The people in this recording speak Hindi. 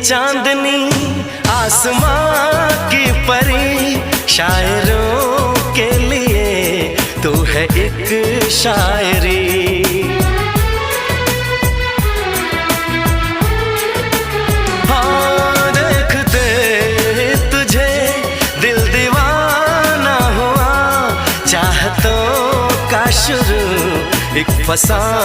चांदनी आसमां की परी, शायरों के लिए तू है एक शायरी। हाँ देखते तुझे दिल दीवाना हुआ, चाहतों का शुरू एक फसाना